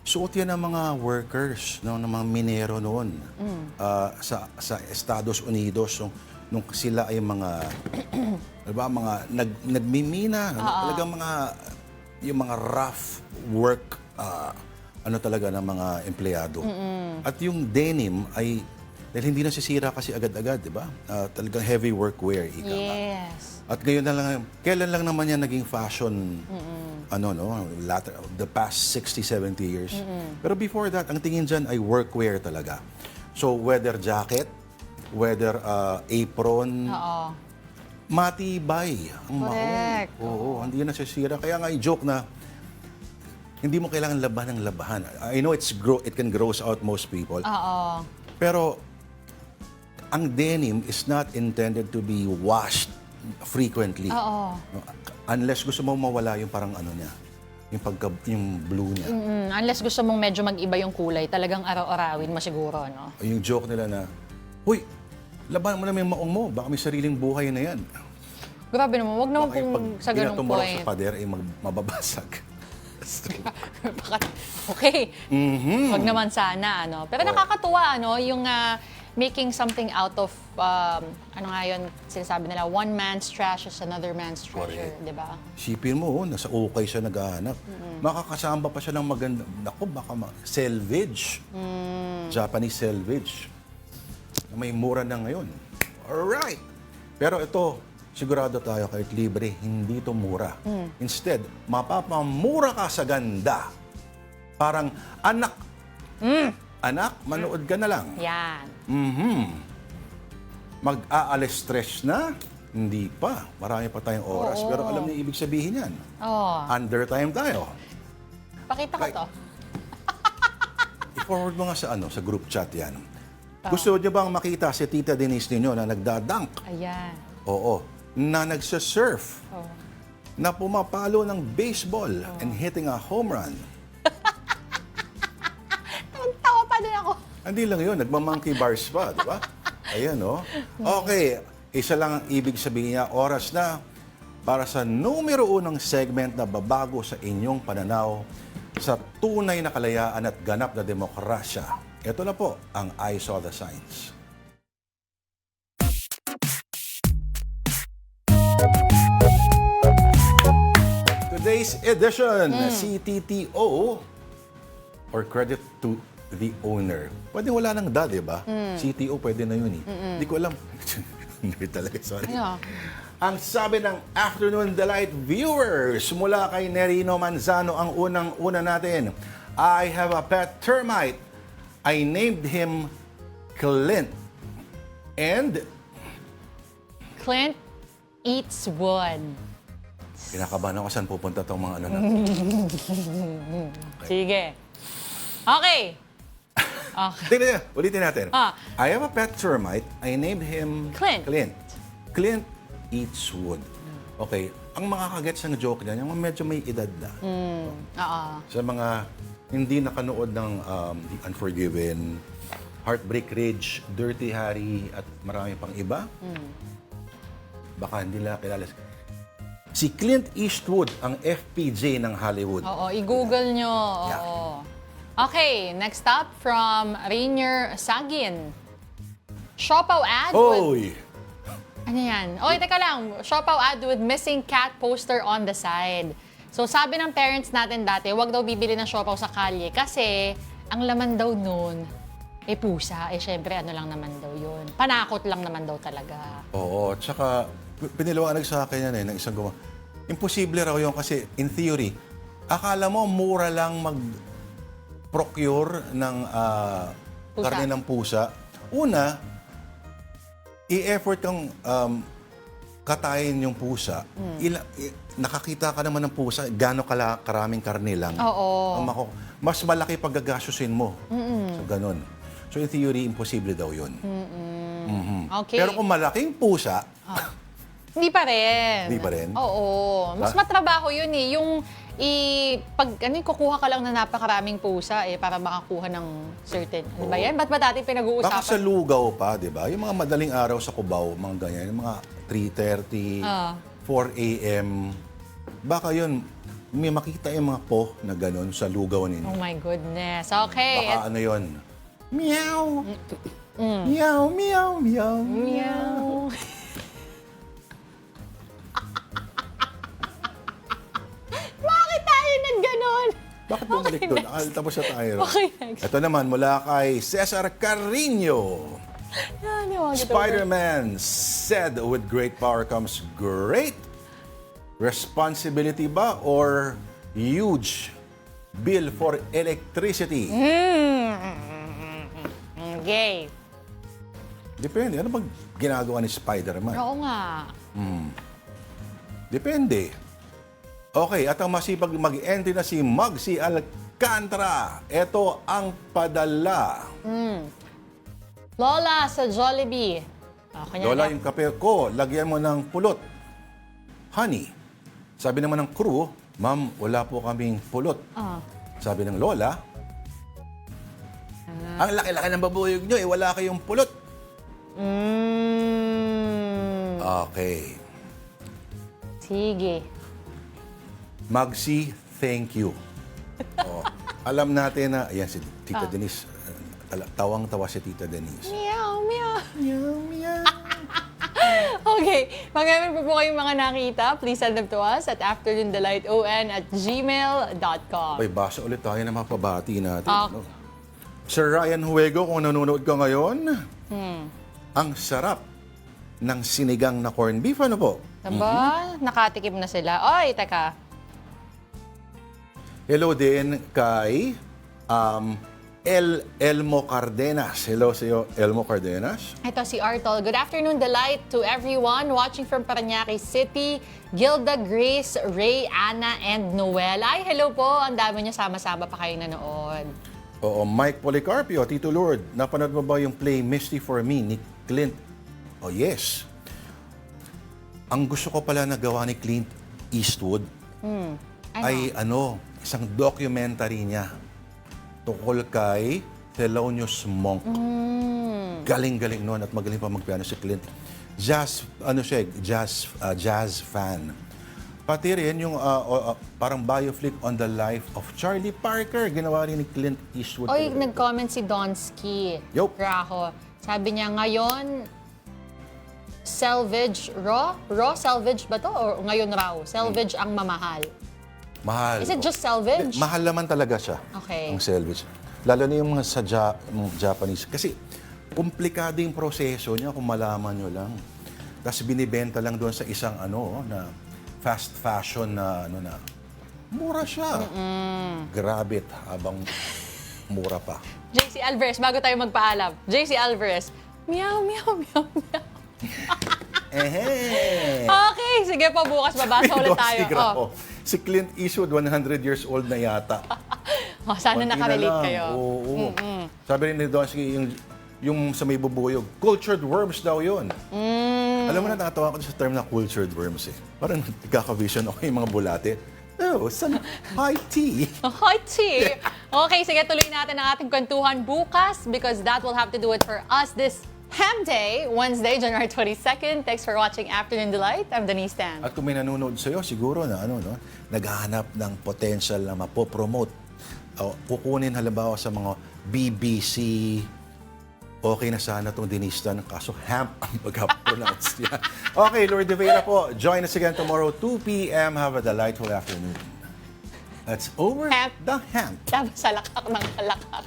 suot yan ng mga workers, no, ng mga minero noon sa Estados Unidos. Nung sila ay mga, diba, mga nagmimina, talagang yung mga rough work, ano talaga ng mga empleyado. At yung denim ay, dahil hindi nasisira kasi agad-agad, di ba? Talagang heavy workwear, ika nga. Yes. At ngayon na lang, kailan lang naman yan naging fashion, the past 60, 70 years. Pero before that, ang tingin dyan ay workwear talaga. So, whether jacket, whether apron, matibay ang mahon. Oo, hindi yan nasisira. Kaya nga i-joke na, hindi mo kailangan labahan ng labahan. I know it can gross out most people. Pero, ang denim is not intended to be washed frequently. Unless gusto mo mawala yung parang ano niya, yung blue niya. Unless gusto mong medyo mag-iba yung kulay, talagang araw-arawin mo siguro, no? Yung joke nila na, "Huy, laban mo na yung maong mo, baka may sariling buhay na yan." Grabe naman, wag naman Baka pong sa ganung pinatumbarok point. sa pader ay mababasag. Okay. Wag naman sana, ano. Pero nakakatuwa, ano, yung making something out of, ano nga yun, sinasabi nila, one man's trash is another man's treasure, di ba? Sipin mo, nasa ukay siya naghahanap. Makakasamba pa siya ng maganda, naku, baka selvage. Japanese selvage. May mura na ngayon. Alright! Pero ito, sigurado tayo kahit libre, hindi ito mura. Instead, mapapamura ka sa ganda. Parang, anak, manood ka na lang. Yan. Mag-aalis stress na? Hindi pa. Marami pa tayong oras. Pero alam niyo ibig sabihin yan. Undertime tayo. Pakita ko to. I-forward mo nga sa group chat yan. Gusto niyo bang makita si Tita Denise ninyo na nagdadunk? Ayan. Oo. Na nagsasurf. Na pumapalo ng baseball and hitting a home run. Tawa pa din ako. Hindi lang yun, nagmamonkey bars pa, di ba? Ayan, no? Okay, isa lang ang ibig sabihin niya, oras na para sa numero unang segment na babago sa inyong pananaw sa tunay na kalayaan at ganap na demokrasya. Ito na po ang I Saw the Signs. Today's edition, CTTO, or credit to the owner. Pwede wala nang da, di ba? CTO pwede na yun eh. Hindi ko alam. Hindi talaga, sorry. Yeah. Ang sabi ng Afternoon Delight viewers, mula kay Nerino Manzano, ang unang-una natin. I have a pet termite. I named him Clint. And Clint eats wood. kinakabahan ako saan pupunta itong mga ano natin. Sige. Okay. Tingnan, ulitin natin. I have a pet termite. I named him Clint. Clint eats wood. Okay. Ang mga kagets ng joke niya, yung medyo may edad na. Sa mga hindi nakanood ng The Unforgiven, Heartbreak Ridge, Dirty Harry, at marami pang iba, baka hindi nila kilala. Si Clint Eastwood, ang FPJ ng Hollywood. Oo, i-google nyo. Oo. Okay, next up from Rainier Sagin. Siopaw ad with... Ano yan? Oy, teka lang. Siopaw ad with missing cat poster on the side. So, sabi ng parents natin dati, wag daw bibili ng siopaw sa kalye kasi ang laman daw nun, pusa. Syempre, ano lang naman daw yun. Panakot lang naman daw talaga. Oo, tsaka piniliwanag sa akin yan ng isang gumawa. Imposible raw yun kasi in theory, akala mo mura lang mag-procure ng karne ng pusa. Una, i-effort kang katayin yung pusa. Nakakita ka naman ng pusa, gano'ng karaming karne lang. Mas malaki paggagasusin mo. So, ganun. So, in theory, imposible daw yun. Okay. Pero kung malaking pusa, Hindi pa rin. Hindi pa rin? Oo. Mas matrabaho yun eh. Yung kukuha ka lang na napakaraming pusa para makakuha ng certain. Ano ba yan? Ba't ba dati pinag-uusapan? Baka sa lugaw pa, di ba? Yung mga madaling araw sa Cubao, mga ganyan, yung mga 3:30, 4 a.m. Baka yun, may makita yung mga po na gano'n sa lugaw ninyo. Oh my goodness. Okay. Baka ano yun? Meow! Meow, meow, meow, Meow. Bakit tayo nag-ganon? Bakit bumalik doon? Tapos na tayo. Okay, next. Ito naman mula kay Cesar Carino. Spider-Man said with great power comes great responsibility ba or huge bill for electricity? Gay. Depende. Ano bang ginagawa ni Spider-Man? Oo nga. Depende. Okay, at ang masipag mag-entry na si Muggsy Alcantara. Ito ang padala. Lola sa Jollibee. Lola, yung kape ko, lagyan mo ng pulot. Honey. Sabi naman ng crew, Ma'am, wala po kaming pulot. Sabi ng Lola, ang laki-laki ng babuyog nyo, wala kayong pulot. Okay. Sige. Muggsy, thank you. Alam natin na, ayan si Tita Denise, tawang-tawa si Tita Denise. Meow, meow. Meow, meow. Okay. Mag-email po kayong mga nakita. Please send them to us at afternoondelightON@gmail.com. Ay, basa ulit tayo na mapabati natin. No? Sir Ryan Huego, kung nanonood ka ngayon, ang sarap ng sinigang na corned beef. Ano po? Diba? Nakatikim na sila. Oy, teka. Hello din kay Elmo Cardenas. Hello sa iyo, Elmo Cardenas. Ito si Artol. Good afternoon, delight to everyone watching from Parañaque City. Gilda, Grace, Ray, Anna, and Noel. Ay, hello po. Ang dami niyo sama-sama pa kayo nanood. Oo, Mike Policarpio, Tito Lord, napanood mo ba yung play Misty for Me ni Clint? Oh, yes. Ang gusto ko pala na gawa ni Clint Eastwood ay isang documentary niya tungkol kay Thelonious Monk. Galing-galing noon at magaling pa magpiano si Clint. Jazz fan. Pati rin yung parang bioflick on the life of Charlie Parker. Ginawa rin ni Clint Eastwood. Oy, nag-comment si Donsky. Graho. Sabi niya, ngayon, salvage, raw salvage ba to? O ngayon raw? Salvage ang mamahal. Mahal. Is it just salvage? Mahal naman talaga siya. Okay. Ang salvage. Lalo na yung mga sa Japanese. Kasi komplikado yung proseso niya kung malaman nyo lang. Tapos binibenta lang doon sa isang na fast fashion na mura siya. Grabe habang mura pa. JC Alvarez, bago tayo magpaalam. JC Alvarez, meow, meow, meow, meow. Okay, sige po, bukas babasa ulit tayo. Si Clint Eastwood, 100 years old na yata. Sana nakarelate kayo. Oo. Sabi rin ni Donsky, yung sa may bubuyog, cultured worms daw yun. Alam mo na, nakatawa ko sa term na cultured worms eh. Parang nagkaka-vision ako yung mga bulate. Oh, some high tea. High tea. Okay, sige, tuloy natin ang ating kwentuhan bukas because that will have to do it for us this Ham Day, Wednesday, January 22nd. Thanks for watching Afternoon Delight. I'm Denise Tan. At kung may nanonood sa'yo, siguro na naghahanap ng potential na mapopromote. Kukunin halimbawa sa mga BBC, okay na sana itong Denise Tan, kaso Hamp ang pag-pronounce niya. Okay, Lord De Vera po. Join us again tomorrow, 2 p.m. Have a delightful afternoon. That's over the Hamp. Tapos sa lakak ng halakak.